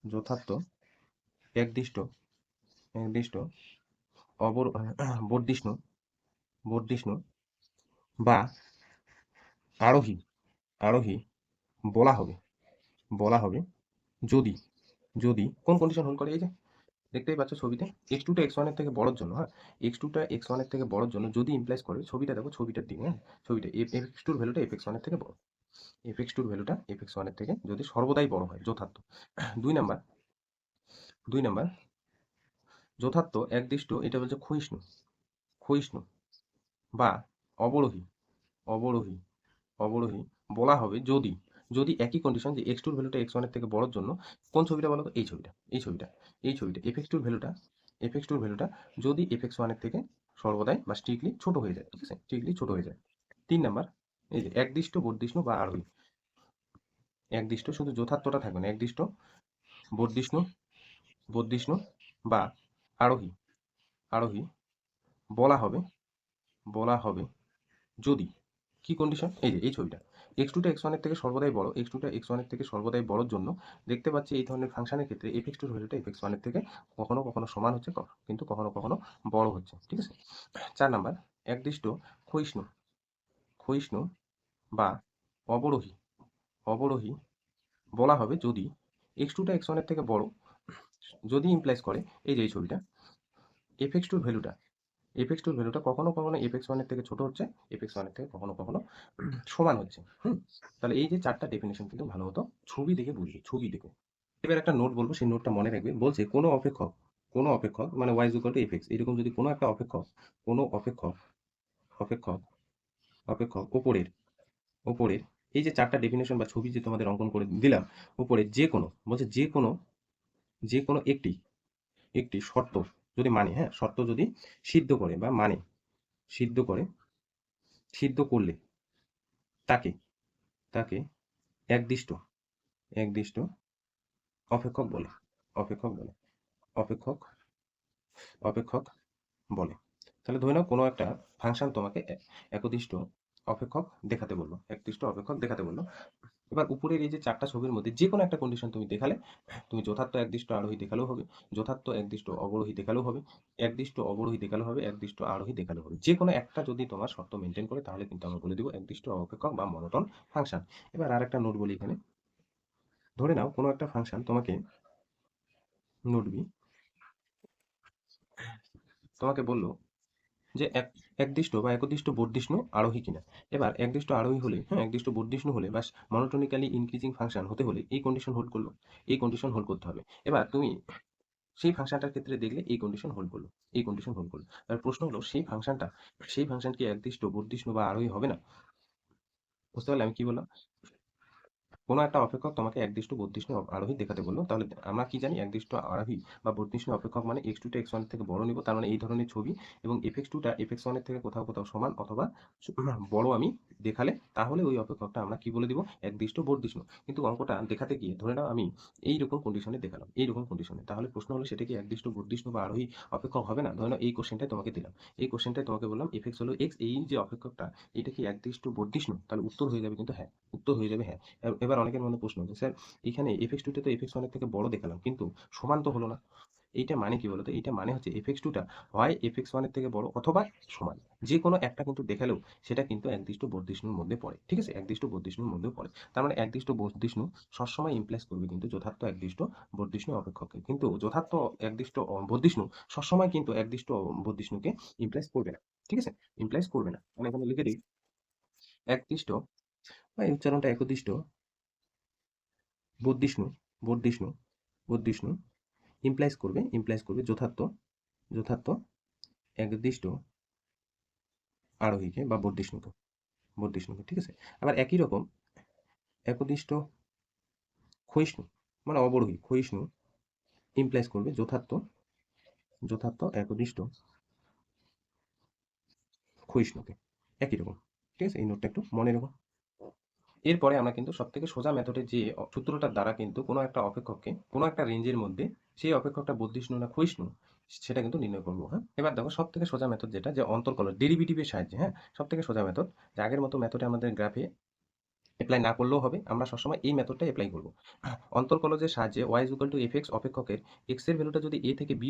যথার্থ একদিষ্ট, একদিষ্ট অবর বর্ধিষ্ণু, বর্ধিষ্ণু বা আরোহী, আরোহী বলা হবে, বলা হবে যদি, যদি কোন কন্ডিশন হোল্ড করে, এই যে দেখতেই পাচ্ছ ছবিতে x2টা x1 এর থেকে বড়র জন্য, হ্যাঁ, x2টা x1 এর থেকে বড়র জন্য যদি ইমপ্লাইজ করে, ছবিটা দেখো, ছবিটার দিকে, হ্যাঁ, ছবিটা fx2 এর ভ্যালুটা fx1 এর থেকে বড়, fx2 এর ভ্যালুটা fx1 এর থেকে যদি সর্বদাই বড় হয়, যথার্থ। 2 নাম্বার, 2 নাম্বার যথার্থ একদিষ্ট, এটা বলছে ক্ষয়িষ্ণু, ক্ষয়িষ্ণু বা অবরোহী, অবরোহী, অবরোহী বলা হবে যদি, যদি একই কন্ডিশন যে x2 এর ভ্যালুটা x1 এর থেকে বড়র জন্য, কোন ছবিটা বলো তো, এই ছবিটা, এই ছবিটা, এই ছবিটা fx2 এর ভ্যালুটা, fx2 এর ভ্যালুটা যদি fx1 এর থেকে সর্বদাই বা স্ট্রিক্টলি ছোট হয়ে যায়, ঠিক আছে, স্ট্রিক্টলি ছোট হয়ে যায়। 3 নাম্বার এই যে একদিষ্ট বর্ধিষ্ণু বা আরোহী, একদিষ্ট শুধু যথার্থটা থাকবে না, একদিষ্ট বর্ধিষ্ণু, বর্ধিষ্ণু বা আরোহী, আরোহী বলা হবে, বলা হবে যদি, কি কন্ডিশন, এই যে এই ছবিটা x2টা x1 এর থেকে সর্বদাই বড়, x2টা x1 এর থেকে সর্বদাই বড়র জন্য দেখতে পাচ্ছি এই ধরনের ফাংশনের ক্ষেত্রে fx2 এর ভ্যালুটা fx1 এর থেকে কখনো কখনো সমান হচ্ছে, কিন্তু কখনো কখনো বড় হচ্ছে, ঠিক আছে। 4 নাম্বার একদিষ্ট ক্ষয়িষ্ণু, ক্ষয়িষ্ণু বা অবরোহী, অবরোহী বলা হবে যদি x2টা x1 এর থেকে বড়, যদি ইমপ্লাইজ করে, এই যে এই ছবিটা fx2 এর ভ্যালুটা, fx2 এর ভ্যালুটা কখনো কখনো fx1 এর থেকে ছোট হচ্ছে, fx1 এর থেকে কখনো কখনো সমান হচ্ছে, তাহলে এই যে 4টা ডেফিনেশন কিন্তু ভালো মতো ছবি দেখে বুঝবে, ছবি দেখে। এবার একটা নোট বলবো, সেই নোটটা মনে রাখবে। বলছে কোনো অপেক্ষক, কোনো অপেক্ষক মানে y is equal to fx, এরকম যদি কোনো একটা অপেক্ষক, কোনো অপেক্ষক, অপেক্ষক, অপেক্ষক ওপরের, ওপরের এই যে 4টা ডেফিনেশন বা ছবি যে তোমাদের অঙ্কন করে দিলাম, উপরে যে কোনো, বলছে যে কোনো, যে কোনো একটি, একটি শর্ত যদি মানে, হ্যাঁ, শর্ত যদি সিদ্ধ করে বা মানে, সিদ্ধ করে, সিদ্ধ করলে তাকে, তাকে একদিষ্ট, একদিষ্ট অপেক্ষক বলে, অপেক্ষক বলে, অপেক্ষক, অপেক্ষক বলে। তাহলে ধরে নাও কোনো একটা ফাংশন তোমাকে একদিষ্ট অপেক্ষক দেখাতে বললো, একদিষ্ট অপেক্ষক দেখাতে বললো। এবার উপরের এই যে 4টা ছবির মধ্যে যে কোনো একটা কন্ডিশন তুমি দেখালে, তুমি যথার্থ একদিষ্ট আরোহী দেখালেও হবে, যথার্থ একদিষ্ট অবরোহী দেখালেও হবে, একদিষ্ট অবরোহী দেখালেও হবে, একদিষ্ট আরোহী দেখালেও হবে। যে কোনো একটা যদি তোমার শর্ত মেনটেন করে, তাহলে কিন্তু আমরা বলে দিব একদিষ্ট অপেক্ষক বা মনোটন ফাংশন। এবার আর একটা নোট বলি এখানে। ধরে নাও কোনো একটা ফাংশন তোমাকে, নোট বি, তোমাকে বললো যে একদিষ্ট বা একদিষ্ট বর্ধিষ্ণু আরোহী কিনা। এবার একদিষ্ট আরোহী হলে, হ্যাঁ, একদিষ্ট বর্ধিষ্ণু হলে বা মনোটোনিক্যালি ইনক্রিজিং ফাংশন হতে হলে এই কন্ডিশন হোল্ড করলো, এই কন্ডিশন হোল্ড করতে হবে। এবার তুমি সেই ফাংশনটার ক্ষেত্রে দেখলে এই কন্ডিশন হোল্ড করলো, এই কন্ডিশন হোল্ড করলো। এবার প্রশ্ন হলো সেই ফাংশনটা, সেই ফাংশন কি একদিষ্ট বর্ধিষ্ণু বা আরোহী হবে না? বুঝতে পারলে আমি কি বললাম? কোনো একটা অপেক্ষক তোমাকে একদিষ্ট বর্ধিষ্ণু আরোহী দেখাতে বললো, তাহলে আমরা কি জানি একদিষ্ট আরোহী বা বর্ধিষ্ণু অপেক্ষক মানে x2টা x1 এর থেকে বড় নিব, তার মানে এই ধরনের ছবি, এবং fx2টা fx1 এর থেকে কোথাও কোথাও সমান অথবা বড় আমি দেখালে, তাহলে ওই অপেক্ষকটা আমরা কি বলে দিব, একদিষ্ট বর্ধিষ্ণু। কিন্তু অঙ্কটা দেখাতে গিয়ে ধরে নাও আমি এইরকম কন্ডিশনে দেখালাম, এইরকম কন্ডিশনে, তাহলে প্রশ্ন হলো সেটা কি একদিষ্ট বর্ধিষ্ণু বা আরোহী অপেক্ষক হবে না? ধরে নাও এই কোশ্চেনটাই তোমাকে দিলাম, এই কোশ্চেনটাই তোমাকে বললাম fx হলো x, এই যে অপেক্ষকটা এটা কি একদিষ্ট বর্ধিষ্ণু, তাহলে উত্তর হয়ে যাবে কিন্তু হ্যাঁ, উত্তর হয়ে যাবে হ্যাঁ। এবার অনেকের মনে প্রশ্ন যে স্যার এখানে fx2 তে তো fx1 এর থেকে বড় দেখালাম, কিন্তু সমান তো হলো না। এইটা মানে কি বলতো, এইটা মানে হচ্ছে f(x2) হয় f(x1) এর থেকে বড় অথবা সমান। যে কোনো একটা কিন্তু দেখালেও সেটা কিন্তু একদিষ্ট বর্ধিষ্ণুর মধ্যে পড়ে, ঠিক আছে, একদিষ্ট বর্ধিষ্ণুর মধ্যেও পড়ে। তার মানে একদিষ্ট বর্ধিষ্ণু সবসময় ইমপ্লাইজ করবে কিন্তু যথার্থ একদিষ্ট বর্ধিষ্ণু অপেক্ষককে, কিন্তু যথার্থ একদিষ্ট বর্ধিষ্ণু সবসময় কিন্তু একদিষ্ট বর্ধিষ্ণুকে ইমপ্লাইজ করবে না, ঠিক আছে, ইমপ্লাইজ করবে না। মানে এখানে লিখে দিই একদিষ্ট বা এই উচ্চারণটা একদিষ্ট বর্ধিষ্ণু বর্ধিষ্ণু বর্ধিষ্ণু ইমপ্লাইজ করবে যথার্থ যথার্থ একদিষ্ট আরোহীকে বা বর্ধিষ্ণুকে, ঠিক আছে। আবার একই রকম একদিষ্ট ক্ষয়িষ্ণু মানে অবরোহী ক্ষয়িষ্ণু ইমপ্লাইজ করবে যথার্থ একদিষ্ট ক্ষয়িষ্ণুকে, একই রকম, ঠিক আছে। এই নোটটা একটু মনে রাখো। এরপরে আমরা কিন্তু সবথেকে সোজা মেথডে যে সূত্রটার দ্বারা কিন্তু কোনো একটা অপেক্ষককে কোনো একটা রেঞ্জের মধ্যে সেই অপেক্ষকটা বর্ধিষ্ণু না ক্ষয়িষ্ণু সেটা কিন্তু নির্ণয় করবো। হ্যাঁ, এবার দেখো সব থেকে সোজা মেথড যেটা, যে অন্তর্কলন ডেরিভেটিভের সাহায্যে, হ্যাঁ, সব থেকে সোজা মেথড, যে আগের মতো মেথডে আমাদের গ্রাফে অ্যাপ্লাই না করলেও হবে, আমরা সবসময় এই মেথডটা অ্যাপ্লাই করবো। অন্তর্কলজের সাহায্যে y = f(x) অপেক্ষকের x এর ভ্যালুটা যদি a থেকে b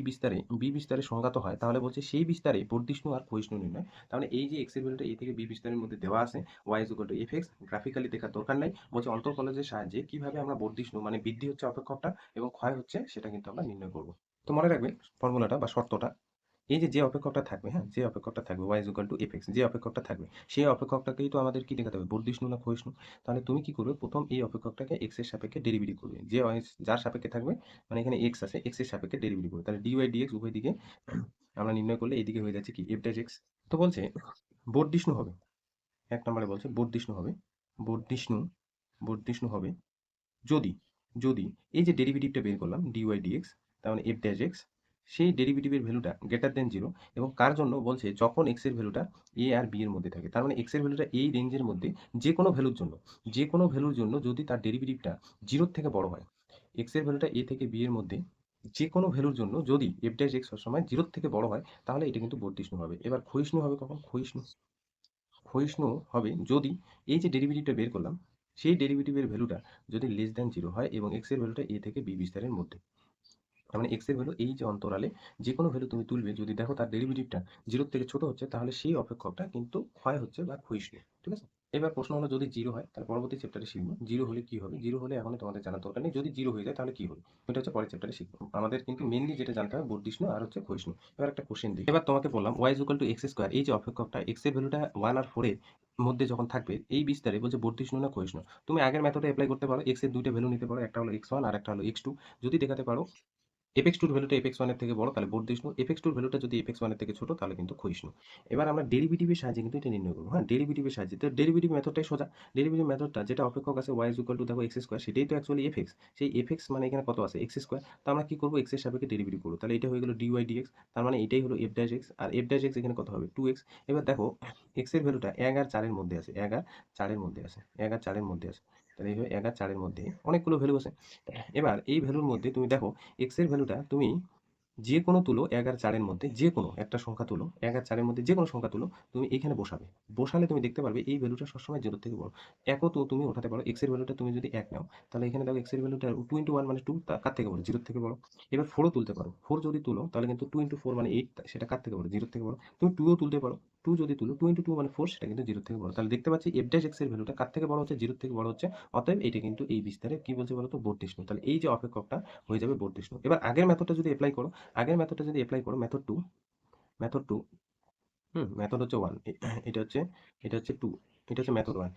বিস্তারে সংজ্ঞাত হয়, তাহলে বলছে সেই বিস্তারে বর্ধিষ্ণু আর ক্ষয়িষ্ণু নির্ণয়। তাহলে এই যে x এর ভ্যালুটা a থেকে b বিস্তারের মধ্যে দেওয়া আছে, y = f(x), গ্রাফিক্যালি দেখার দরকার নাই, বলছে অন্তর্কলজের সাহায্যে কিভাবে আমরা বর্ধিষ্ণু মানে বৃদ্ধি হচ্ছে অপেক্ষকটা এবং ক্ষয় হচ্ছে সেটা কিন্তু আমরা নির্ণয় করবো। তো মনে রাখবে ফর্মুলাটা বা শর্তটা, এই যে অপেক্ষকটা থাকবে, হ্যাঁ, যে অপেক্ষকটা থাকবে y = f(x), যে অপেক্ষকটা থাকবে সেই অপেক্ষকটাকেই তো আমাদের কি দেখাতে হবে, বর্ধিষ্ণু না ক্ষয়িষ্ণু। তাহলে তুমি কি করবে, প্রথম এই অপেক্ষকটাকে x এর সাপেক্ষে ডেরিভেটিভ করবে, যে যার সাপেক্ষে থাকবে, মানে এখানে x আছে, x এর সাপেক্ষে ডেরিভেটিভ করবে, তাহলে dy dx উভয় দিকে আমরা নির্ণয় করলে এইদিকে হয়ে যাচ্ছে কি f'(x). তো বলছে বর্ধিষ্ণু হবে, এক নম্বরে বলছে বর্ধিষ্ণু বর্ধিষ্ণু হবে যদি যদি এই যে ডেরিভেটিভটা বের করলাম dy dx, তার মানে f'(x), সেই ডেরিভেটিভের ভ্যালুটা গ্রেটার দেন 0, এবং কার জন্য বলছে, যখন x এর ভ্যালুটা a আর b এর মধ্যে থাকে, তার মানে x এর ভ্যালুটা এই রেঞ্জের মধ্যে যে কোনো ভ্যালুর জন্য যদি তার ডেরিভেটিভটা 0 থেকে বড় হয়, x এর ভ্যালুটা a থেকে b এর মধ্যে যে কোনো ভ্যালুর জন্য যদি f'(x) সবসময় 0 থেকে বড় হয়, তাহলে এটা কিন্তু বর্ধিষ্ণু হবে। এবার ক্ষয়িষ্ণু হবে কখন, ক্ষয়িষ্ণু হবে যদি এই যে ডেরিভেটিভটা বের করলাম সেই ডেরিভেটিভের ভ্যালুটা যদি <0 হয় এবং x এর ভ্যালুটা a থেকে b বিস্তারের মধ্যে। তার মানে x এর ভ্যালু এই যে অন্তরালে যে কোনো ভ্যালু তুমি তুলবে, যদি দেখো তার ডেরিভেটিভটা 0 থেকে ছোট হচ্ছে, তাহলে সেই অপেক্ষকটা কিন্তু ক্ষয় হচ্ছে বা ক্ষয়িষ্ণু, ঠিক আছে। এবার প্রশ্ন হলো, যদি 0 হয় তাহলে পরবর্তী চ্যাপ্টারে শিখবো 0 হলে কি হবে। 0 হলে এখন তোমাদের জানার দরকার নেই, যদি 0 হয়ে যায় তাহলে কি হবে, এটা হচ্ছে পরের চ্যাপ্টারে শিখবো। আমাদের কিন্তু মেইনলি যেটা জানতে হবে বর্ধিষ্ণু আর হচ্ছে ক্ষয়িষ্ণু। এবার একটা কোশ্চেন দিই, এবার তোমাকে বললাম y = x², এই যে অপেক্ষকটা x এর ভ্যালুটা 1 আর 4 এর মধ্যে যখন থাকবে এই বিস্তারে, বলছে বর্ধিষ্ণু না ক্ষয়িষ্ণু। তুমি আগের মেথডে অ্যাপ্লাই করতে পারো, x এর দুইটা ভ্যালু নিতে পারো, একটা হলো x1 আর একটা হলো x2, যদি দেখাতে পারো f(x2)-র ভ্যালুটা f(x1) এর থেকে বড় তাহলে বর্ধিষ্ণু, f(x2)-র ভ্যালুটা যদি f(x1) এর থেকে ছোট তাহলে কিন্তু ক্ষয়িষ্ণু। এবার আমরা ডেরিভেটিভের সাহায্যে কিন্তু এটা নির্ণয় করবো। হ্যাঁ, ডেরিভেটিভের সাহায্যে, তো ডেরিভেটিভ মেথডটাই সোজা। ডেরিভেটিভ মেথডটা যেটা অপেক্ষক আছে y = দেখো x², সেটাই তো অ্যাকচুয়ালি f(x), সেই f(x) মানে এখানে কত আছে x², তো আমরা কি করবো, x এর সাপেক্ষে ডেরিভেটিভ করবো, তাহলে এটা হয়ে গেল dy dx, তার মানে এটাই হলো f'(x), আর f'(x) এখানে কত হবে 2x। এবার দেখো x এর ভ্যালুটা 1 আর 4 এর মধ্যে আছে, 1 আর 4 এর মধ্যে আছে, 1 আর 4 এর মধ্যে আছে, তাহলে এইভাবে 1 আর 4 এর মধ্যে অনেকগুলো ভ্যালু আছে। এবার এই ভ্যালুর মধ্যে তুমি দেখো x এর ভ্যালুটা তুমি যে কোনো তুলো 1 আর 4 এর মধ্যে যে কোনো একটা সংখ্যা তুলো, 1 আর 4 এর মধ্যে যে কোনো সংখ্যা তুলো, তুমি এখানে বসাবে। বসালে তুমি দেখতে পারবে এই ভ্যালুটা সবসময় 0 থেকে বড়। 1 ও তো তুমি ওঠাতে পারো, x এর ভ্যালুটা তুমি যদি 1 নাও, তাহলে এখানে দেখো x এর ভ্যালুটা 2 × 1 মানে 2, কার থেকে বড়, 0 থেকে বড়। এবার 4 ও তুলতে পারো, 4 যদি তুলো তাহলে কিন্তু 2 × 4 মানে 8, সেটা কার থেকে বড়, 0 থেকে বড়। তুমি 2 ও তুলতে পারো, 2 যদি তুলো 2 × 2 মানে 4, সেটা কিন্তু 0 থেকে বড়। তাহলে দেখতে পাচ্ছি f'(x) এর ভ্যালুটা কার থেকে বড় হচ্ছে, 0 থেকে বড় হচ্ছে। অতএব এটা কিন্তু এই বিস্তারে কি বলছে বলতো, বর্ধিষ্ণু। তাহলে এই যে অপেক্ষকটা হয়ে যাবে বর্ধিষ্ণু। এবার আগের মেথডটা যদি অ্যাপ্লাই করো, মেথড 2, মেথড 2, মেথড হচ্ছে 1, এটা হচ্ছে 2, এটা হচ্ছে মেথড 1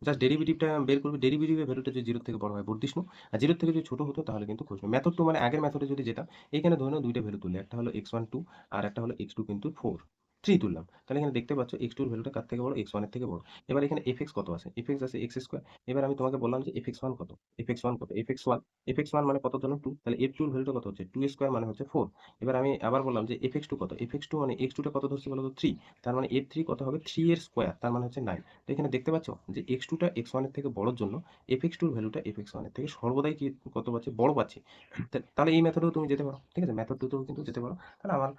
জাস্ট ডেরিভেটিভটা বের করবে, ডেরিভেটিভের ভ্যালুটা যদি 0 থেকে বড় হয় বর্ধিষ্ণু, আর 0 থেকে যদি ছোট হতো তাহলে কিন্তু ক্ষয়িষ্ণু। মেথড 2 মানে আগের মেথডে যদি যেতাম, এইখানে ধরে নাও দুইটা ভ্যালু তুললে, একটা হলো x1 2 আর একটা হলো x2 কিন্তু 4 3 তুললাম, তাহলে এখানে দেখতে পাচ্ছ x2 এর ভ্যালুটা কার থেকে বড়, x1 এর থেকে বড়। এবার এখানে fx কত আছে, fx আছে x²। এবার আমি তোমাকে বললাম যে fx1 কত, fx1 মানে কত ধরুন 2, তাহলে f2 এর ভ্যালুটা কত হচ্ছে 2² মানে হচ্ছে 4। এবার আমি আবার বললাম যে fx2 কত, fx2 মানে x2 টা কত ধরছি বলো তো 3, তার মানে f3 কত হবে 3 এর স্কয়ার, তার মানে হচ্ছে 9। তো এখানে দেখতে পাচ্ছ যে x2 টা x1 এর থেকে বড়র জন্য fx2 এর ভ্যালুটা fx1 এর থেকে সর্বদাই কি কত পাচ্ছি, বড় পাচ্ছি। তাহলে এই মেথডেও তুমি যেতে পারো, ঠিক আছে, মেথড 2 তেও কিন্তু যেতে পারো। তাহলে আমার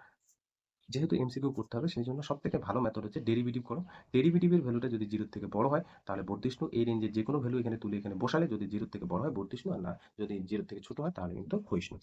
যেহেতু এমসিকিউ করতে হবে সেই জন্য সব থেকে ভালো মেথড হচ্ছে ডেরিভেটিভ করো। ডেরিভেটিভের ভ্যালুটা যদি 0 থেকে বড় হয় তাহলে বর্ধিষ্ণু, এই রেঞ্জের যে কোনো ভ্যালু এখানে তুলে এখানে বসালে যদি 0 থেকে বড় হয় বর্ধিষ্ণু, আর না যদি 0 থেকে ছোট হয় তাহলে কিন্তু ক্ষয়িষ্ণু।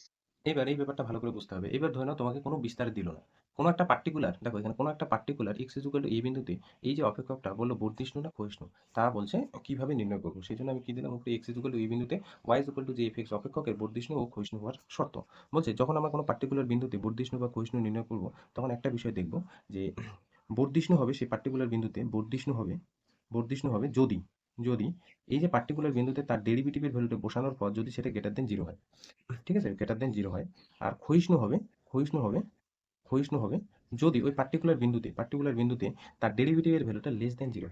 এবার এই ব্যাপারটা ভালো করে বুঝতে হবে। এবার ধরে নাও তোমাকে কোনো বিস্তার দিল না। কোনো একটা পার্টিকুলার দেখো এখানে কোনো একটা particular x is equal two এই বিন্দুতে এই যে অপেক্ষকটা বলল বর্ধিষ্ণু না ক্ষয়িষ্ণু তা বলছে কিভাবে নির্ণয় করব। সেজন্য আমি কি দিলাম উপরে x ইজ ইকুয়াল টু এই বিন্দুতে y ইজ ইকুয়াল টু যে f(x) অপেক্ষকের বর্ধিষ্ণু ও ক্ষয়িষ্ণু হওয়ার শর্ত। বলছে যখন আমরা কোনো পার্টিকুলার বিন্দুতে বর্ধিষ্ণু বা ক্ষয়িষ্ণু নির্ণয় করব তখন একটা বিষয় দেখব যে বর্ধিষ্ণু হবে সেই পার্টিকুলার বিন্দুতে বর্ধিষ্ণু হবে যদি যদি এই যে পার্টিকুলার বিন্দুতে তার ডেরিভেটিভের ভ্যালুটা বসানোর পর যদি সেটা গ্রেটার দেন 0 হয়। ঠিক আছে? গ্রেটার দেন 0 হয়। আর ক্ষয়িষ্ণু হবে ক্ষয়িষ্ণু হবে যদি ওই পার্টিকুলার বিন্দুতে তার ডেরিভেটিভের ভ্যালুটা লেস দ্যান 0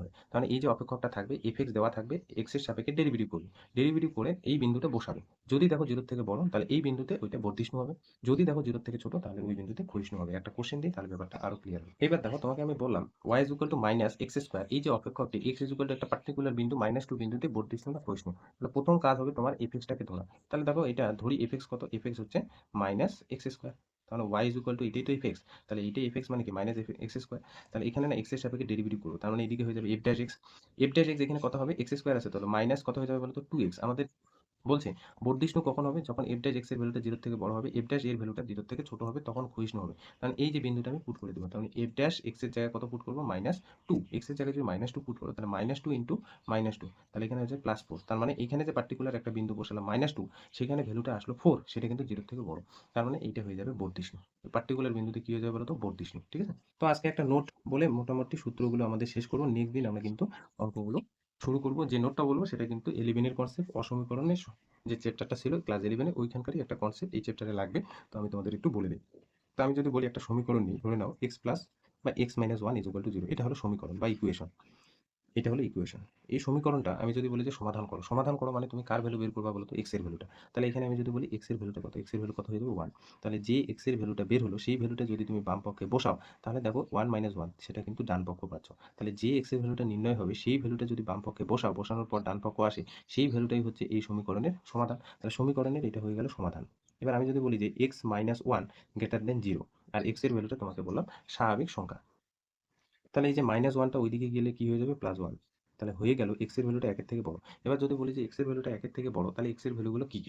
হয়। তার মানে এই যে অপেক্ষকটা থাকবে f(x) দেওয়া থাকবে, x এর সাপেক্ষে ডেরিভেটিভ করবে। ডেরিভেটিভ করে এই বিন্দুতে বসাবে। যদি দেখো 0 থেকে বড় তাহলে এই বিন্দুতে ওইটা বর্ধিষ্ণু হবে। যদি দেখো 0 থেকে ছোট তাহলে ওই বিন্দুতে ক্ষয়িষ্ণু হবে। একটা কোশ্চেন দিই তাহলে ব্যাপারটা আরো ক্লিয়ার হবে। এবার দেখো তোমাকে আমি বললাম y is equal two minus x square এই যে অপেক্ষকটি x ইজ ইকুয়াল টু একটা পার্টিকুলার বিন্দু -2 বিন্দুতে বর্ধিষ্ণু না ক্ষয়িষ্ণু। তাহলে প্রথম কাজ হবে তোমার f(x) টাকে ধরা। তাহলে দেখো এটা ধরি f(x) কত? f(x) হচ্ছে মাইনাস এক্স স্কোয়ার। তাহলে y ইজ ইকুয়াল টু এটাই তো f(x) তাহলে এইটাই f(x) মানে কি মাইনাস এক্স স্কোয়ার। তাহলে এখানে না x এর সাপেক্ষে ডেরিভেটিভ করবো তার মানে এইদিকে হয়ে যাবে f'(x) এখানে কত হবে এক্স স্কোয়ার আছে তাহলে মাইনাস কত হয়ে যাবে বলতো 2x। আমাদের বলছে বর্ধিষ্ণু কখন হবে যখন f'(x) এর ভ্যালুটা 0 থেকে বড় হবে, f' এর ভ্যালুটা 0 থেকে ছোট হবে তখন ক্ষয়িষ্ণু হবে। কারণ এই যে বিন্দুটা আমি পুট করে দেবো তাহলে f'(x) এর জায়গায় কত পুট করবো -2, x এর জায়গায় যদি -2 পুট করো তাহলে -2 ইন্টু -2 তাহলে এখানে হচ্ছে +4। তার মানে এখানে যে পার্টিকুলার একটা বিন্দু বসালাম -2 সেখানে ভ্যালুটা আসলো 4 সেটা কিন্তু 0 থেকে বড়। তার মানে এইটা হয়ে যাবে বর্ধিষ্ণু। পার্টিকুলার বিন্দুতে কি হয়ে যাবে বলতো বর্ধিষ্ণু। ঠিক আছে? তো আজকে একটা নোট বলে মোটামুটি সূত্রগুলো আমাদের শেষ করবো। নেক্সট দিন আমরা কিন্তু অঙ্কগুলো শুরু করবো। যে নোটটা বলবো সেটা কিন্তু 11 এর কনসেপ্ট অসমীকরণের যে চ্যাপ্টারটা ছিল ক্লাস 11 এ ওইখানকারই একটা কনসেপ্ট এই চ্যাপ্টারে লাগবে। তো আমি তোমাদের একটু বলে দিই। তো আমি যদি বলি একটা সমীকরণ নিই, ধরে নাও x প্লাস বা x minus 1 is equal two 0। এটা হলো সমীকরণ বা ইকুয়েশন। এটা হলো ইকুয়েশন। এই সমীকরণটা আমি যদি বলি যে সমাধান করো মানে তুমি কার ভ্যালু বের করবা বলো তো x এর ভ্যালুটা। তাহলে এখানে আমি যদি বলি x এর ভ্যালুটা কত? x এর ভ্যালু কত হয়ে যাবে 1। তাহলে যে x এর ভ্যালুটা বের হলো সেই ভ্যালুটা যদি তুমি বাম পক্ষে বসাও তাহলে দেখো 1 মাইনাস 1 সেটা কিন্তু ডান পক্ষ পাচ্ছ। তাহলে যে x এর ভ্যালুটা নির্ণয় হবে সেই ভ্যালুটা যদি বাম পক্ষে বসাও, বসানোর পর ডান পক্ষ আসে সেই ভ্যালুটাই হচ্ছে এই সমীকরণের সমাধান। তাহলে সমীকরণের এটা হয়ে গেল সমাধান। এবার আমি যদি বলি যে x মাইনাস 1 গ্রেটার দেন 0 আর x এর ভ্যালুটা তোমাকে বললাম স্বাভাবিক সংখ্যা। তাহলে এই যে -1টা ওইদিকে গেলে কি হয়ে যাবে +1। তাহলে হয়ে গেল x এর ভ্যালুটা 1 এর থেকে বড়। এবার যদি বলি যে x এর ভ্যালুটা 1 এর থেকে বড় তাহলে x এর ভ্যালুগুলো কি?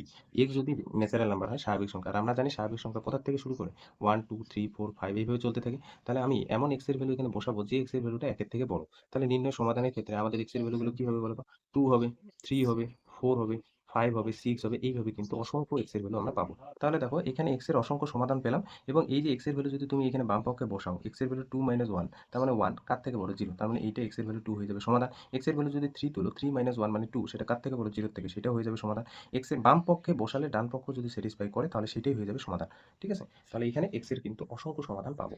x যদি ন্যাচারাল নাম্বার হয় স্বাভাবিক সংখ্যা আর আমরা জানি স্বাভাবিক সংখ্যা কোথা থেকে শুরু করে 1 2 3 4 5 এইভাবে চলতে থাকে। তাহলে আমি এমন x এর ভ্যালু এখানে বসাবো যে x এর ভ্যালুটা 1 এর থেকে বড়। তাহলে নির্ণয় সমাধানের ক্ষেত্রে আমাদের x এর ভ্যালুগুলো কি হবে বলো তো? 2 হবে, 3 হবে, 4 হবে, 5 হবে, 6 হবে এইভাবে কিন্তু অসংখ্য x এর ভ্যালু আমরা পাবো। তাহলে দেখো এখানে x এর অসংখ্য সমাধান পেলাম এবং এই যে x এর ভ্যালু যদি তুমি এখানে বাম পক্ষে বসাও x এর ভ্যালু 2 - 1 তার মানে 1 কার থেকে বড় 0 তার মানে এইটা x এর ভ্যালু 2 হয়ে যাবে সমাধান। x এর ভ্যালু যদি 3 তুলো 3 - 1 মানে 2 সেটা কার থেকে বড় 0 থেকে সেটাও হয়ে যাবে সমাধান। x এর বাম পক্ষে বসালে ডান পক্ষ যদি স্যাটিসফাই করে তাহলে সেটাই হয়ে যাবে সমাধান। ঠিক আছে? তাহলে এখানে x এর কিন্তু অসংখ্য সমাধান পাবো।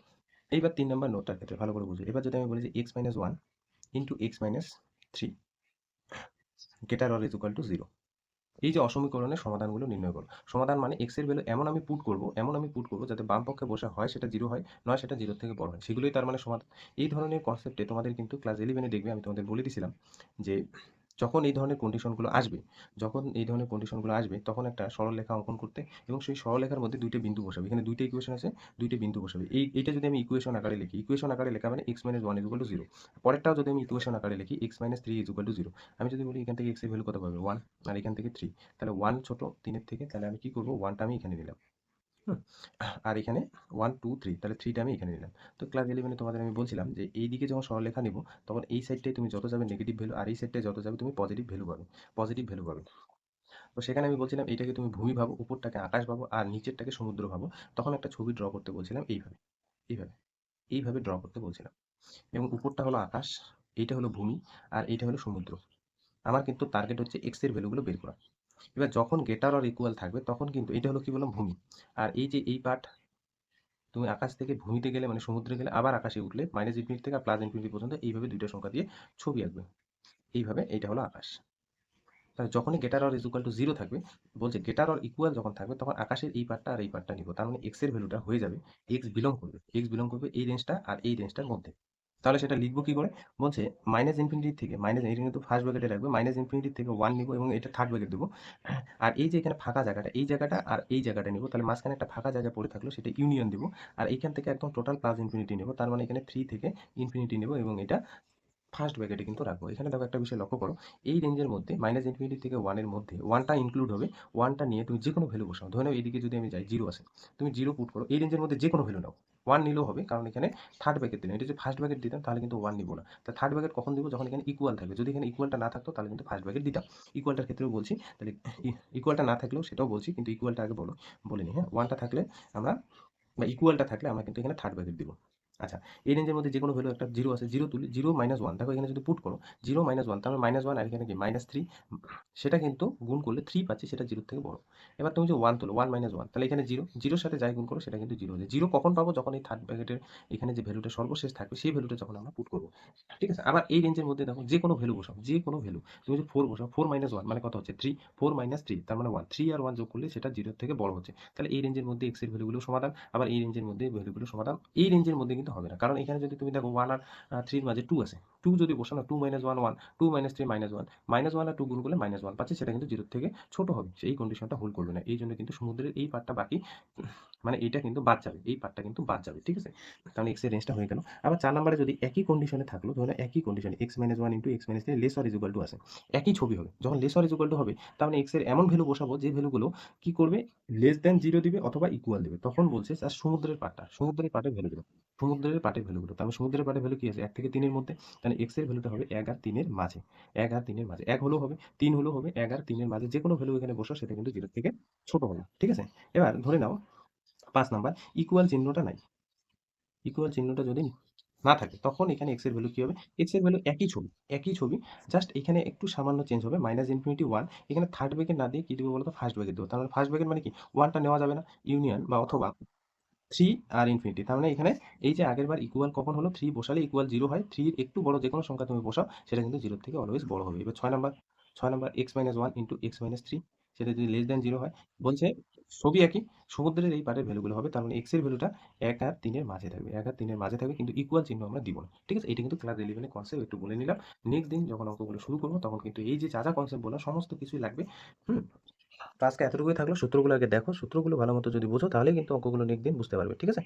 এইবার 3 নাম্বার নোটটার ক্ষেত্রে ভালো করে বুঝো। এবার যদি আমি বলি যে x - 1 into x - 3 greater or is equal two 0। এই যে অসমীকরণের সমাধানগুলো নির্ণয় করো। সমাধান মানে x এর ভ্যালু এমন আমি পুট করব যাতে বাম পক্ষে বসা হয় সেটা 0 হয়, নয় সেটা 0 থেকে বড় হয়। সেগুলোই তার মানে সমাধান। এই ধরনের কনসেপ্টে তোমাদের কিন্তু ক্লাস 11 এ দেখবে আমি তোমাদের বলে দিছিলাম যে যখন এই ধরনের কন্ডিশনগুলো আসবে তখন একটা সরলরেখা অঙ্কন করতে এবং সেই সরলরেখার মধ্যে 2 টা বিন্দু বসাবে। এখানে 2 টা ইকুয়েশন আছে, 2 টা বিন্দু বসাবে। এইটা যদি আমি ইকুয়েশন আকারে লেখা মানে x - 1 = 0। পরেরটাও যদি আমি ইকুয়েশন আকারে লিখি x - 3 = 0। আমি যদি বলি এখান থেকে x এর ভ্যালু কত পাবে 1 আর এখান থেকে 3 তাহলে 1 ছোট 3 এর থেকে তাহলে আমি কি করব 1 টা আমি এখানে নিলাম। হুম? আর এখানে 1 2 3 তাহলে 3 টা আমি এখানে নিলাম। তো ক্লাস 11 এ তোমাদের আমি বলছিলাম যে এইদিকে যখন সরলরেখা নিব তখন এই সাইডটায় তুমি যত যাবে নেগেটিভ ভ্যালু আর এই সাইডটায় যত যাবে তুমি পজিটিভ ভ্যালু পাবে। তো সেখানে আমি বলছিলাম এটাকে তুমি ভূমি ভাবো, উপরটাকে আকাশ ভাবো আর নিচেরটাকে সমুদ্র ভাবো। তখন একটা ছবি ড্র করতে বলছিলাম এইভাবে, এইভাবে ড্র করতে বলছিলাম। এবং উপরটা হলো আকাশ, এইটা হলো ভূমি আর এইটা হলো সমুদ্র। আমার কিন্তু টার্গেট হচ্ছে x এর ভ্যালুগুলো বের করা। এবার যখন গ্রেটার অর ইকুয়াল থাকবে তখন কিন্তু এটা হলো কি বললাম ভূমি। আর এই যে এই পার্ট তুমি আকাশ থেকে ভূমিতে গেলে মানে সমুদ্রে গেলে আবার আকাশে উঠলে -ইনফিনিটি থেকে +ইনফিনিটি পর্যন্ত এইভাবে 2 টা সংখ্যা দিয়ে ছবি আঁকবে। এইভাবে এইটা হলো আকাশ। তাহলে যখনই গ্রেটার অর ইকুয়াল টু 0 থাকবে বলছে গ্রেটার অর ইকুয়াল যখন থাকবে তখন আকাশের এই পার্টটা আর এই পার্টটা নিব। তার মানে x এর ভ্যালুটা হয়ে যাবে x বিলং করবে এই রেঞ্জটা আর এই রেঞ্জটার মধ্যে। তাহলে সেটা লিখবো কি করে? বলছে -ইনফিনিটি থেকে এটা কিন্তু ফার্স্ট ব্র্যাকেটে রাখবে। -ইনফিনিটি থেকে 1 নিব এবং এটা থার্ড ব্র্যাকেট দেব। আর এই যে এখানে ফাঁকা জায়গাটা, এই জায়গাটা আর এই জায়গাটা নিব। তাহলে মাঝখানে একটা ফাঁকা জায়গা পড়ে থাকলো সেটা ইউনিয়ন দিব। আর এইখান থেকে একদম টোটাল +ইনফিনিটি নেব। তার মানে এখানে 3 থেকে ইনফিনিটি নেব এবং এটা ফার্স্ট ব্র্যাকেটে কিন্তু রাখবো। এখানে দেখো একটা বিষয় লক্ষ্য করো, এই রেঞ্জের মধ্যে মাইনাস ইনফিনিটি থেকে 1 এর মধ্যে 1 টা ইনক্লুড হবে। 1 টা নিয়ে তুমি যেকোনো ভ্যালু বসাও। ধরে নাও এদিকে যদি আমি যাই 0 আছে। তুমি 0 পুট করো। এই রেঞ্জের মধ্যে যেকোনো ভ্যালু নাও। 1 নিলেও হবে, কারণ এখানে থার্ড ব্র্যাকেট দিলাম। এটা যদি ফার্স্ট ব্র্যাকেট দিতাম তাহলে কিন্তু 1 নিব না। তো থার্ড ব্র্যাকেট কখন দিব? যখন এখানে ইকুয়াল থাকবে। যদি এখানে ইকুয়ালটা না থাকতো তাহলে কিন্তু ফার্স্ট ব্র্যাকেট দিতাম। ইকুয়ালটার ক্ষেত্রেও বলছি, তাহলে ইকুয়ালটা না থাকলেও সেটাও বলছি, কিন্তু ইকুয়ালটা আগে বলে নিই, হ্যাঁ? 1 টা থাকলে আমরা, বা ইকুয়ালটা থাকলে আমরা কিন্তু এখানে থার্ড ব্র্যাকেট দিব। আচ্ছা, এই রেঞ্জের মধ্যে যেকোনো ভ্যালু একটা 0 আছে, 0 তুলি, 0 মাইনাস 1, দেখো এখানে যদি পুট করো 0 মাইনাস 1, তাহলে মাইনাস 1 আর এখানে কি মাইনাস 3, সেটা কিন্তু গুণ করলে 3 পাচ্ছি, সেটা 0 থেকে বড়। এবার তুমি যে 1 তোলো, 1 মাইনাস 1, তাহলে এখানে 0, 0 এর সাথে যাই গুণ করো সেটা কিন্তু 0 হবে। 0 কখন পাবো? যখন এই থার্ড ব্র্যাকেটের এখানে যে ভ্যালুটা সর্বশেষ থাকবে সেই ভ্যালুটা যখন আমরা পুট করব। ঠিক আছে? আবার এই রেঞ্জের মধ্যে দেখো যেকোনো ভ্যালু বসাও, যেকোনো ভ্যালু। তুমি যদি 4 বসাও, 4 মাইনাস 1 মানে কত হচ্ছে? 3, 4 মাইনাস 3 তার মানে 1, 3 আর 1 যোগ করলে সেটা 0 এর থেকে বড় হচ্ছে। তাহলে এই রেঞ্জের মধ্যে x এর ভ্যালুগুলো সমাধান, আবার এই রেঞ্জের মধ্যে ভ্যালুগুলো সমাধান। এই রেঞ্জের মধ্যে কিন্তু হবে না, কারণ এখানে যদি তুমি দেখো 1 আর 3 এর মাঝে 2 আছে। 2 যদি বসাও না, 2 মাইনাস 1 1, 2 মাইনাস 3 মাইনাস 1, মাইনাস 1 আর 2 গুণ করলে মাইনাস 1 পাচ্ছি, সেটা কিন্তু 0 এর থেকে ছোট হবে। সেই কন্ডিশনটা হোল্ড করবে না। এই জন্য কিন্তু সমুদ্রের এই পার্টটা বাকি, মানে এইটা কিন্তু বাদ যাবে। এই পার্টটা কিন্তু বাদ যাবে। ঠিক আছে? কারণ x এর রেঞ্জটা হয়ে গেল। আবার 4 নম্বরে যদি একই কন্ডিশনে থাকলো, ধরুন একই কন্ডিশনে x minus 1 into x minus 3 less or is equal two আছে। একই ছবি হবে। যখন less or is equal two হবে, তার মানে x এর এমন ভ্যালু বসাবো যে ভ্যালুগুলো কি করবে? লেস দ্যান 0 দিবে অথবা ইকুয়াল দিবে। তখন বলছে আর সমুদ্রের পার্টটা, সমুদ্রের পার্টের ভ্যালুগুলো। সমুদ্রের পার্টের ভ্যালুগুলো। তার মানে সমুদ্রের পার্টের ভ্যালু কি আছে? 1 থেকে 3 এর মধ্যে। তাহলে x এর ভ্যালুটা হবে 1 আর 3 এর মাঝে। 1 আর 3 এর মাঝে। 1 হলেও হবে, 3 হলেও হবে, 1 আর 3 এর মাঝে যেকোনো ভ্যালু এখানে বসাও সেটা কিন্তু 0 থেকে ছোট হবে। ঠিক আছে? এবার ধরে নাও 5 নাম্বার, ইকুয়াল চিহ্নটা নাই। ইকুয়াল চিহ্নটা যদি না থাকে, তখন এখানে x এর ভ্যালু কি হবে? x এর ভ্যালু একই ছবি, একই ছবি। জাস্ট এখানে একটু সামান্য চেঞ্জ হবে। মাইনাস ইনফিনিটি 1, এখানে থার্ড ব্র্যাকেট না দিয়ে কি দিব বলতো? ফার্স্ট ব্র্যাকেট দেব। তার মানে ফার্স্ট ব্র্যাকেট মানে কি? 1 টা নেওয়া যাবে না। ইউনিয়ন বা অথবা 3 আর ইনফিনিটি। তার মানে এখানে এই যে আগেরবার ইকুয়াল কখন হলো? 3 বসালে ইকুয়াল 0 হয়। 3 এর একটু বড় যেকোনো সংখ্যা তুমি বসাও, সেটা কিন্তু 0 এর থেকে অলওয়েজ বড় হবে। এবার 6 number x minus 1 into x minus 3, সেটা যদি লেস দ্যান 0 হয়, বলছে ছবি একই, সমুদ্রের এই পারের ভ্যালুগুলো হবে। তার মানে x এর ভ্যালুটা 1 আর 3 এর মাঝে থাকবে। 1 আর 3 এর মাঝে থাকবে, কিন্তু ইকুয়াল চিহ্ন আমরা দিব না। ঠিক আছে? এটা কিন্তু ক্লাস 11 এর কনসেপ্ট, একটু বলে নিলাম। নেক্সট দিন যখন অঙ্কগুলো শুরু করব তখন কিন্তু এই যে যা কনসেপ্ট বললাম সমস্ত কিছুই লাগবে। হুম? তো আজকে এতটুকুই থাকলো। সূত্রগুলো আগে দেখো। সূত্রগুলো ভালো মতো যদি বোঝো তাহলেই কিন্তু অঙ্কগুলো নেক্সট দিন বুঝতে পারবে। ঠিক আছে?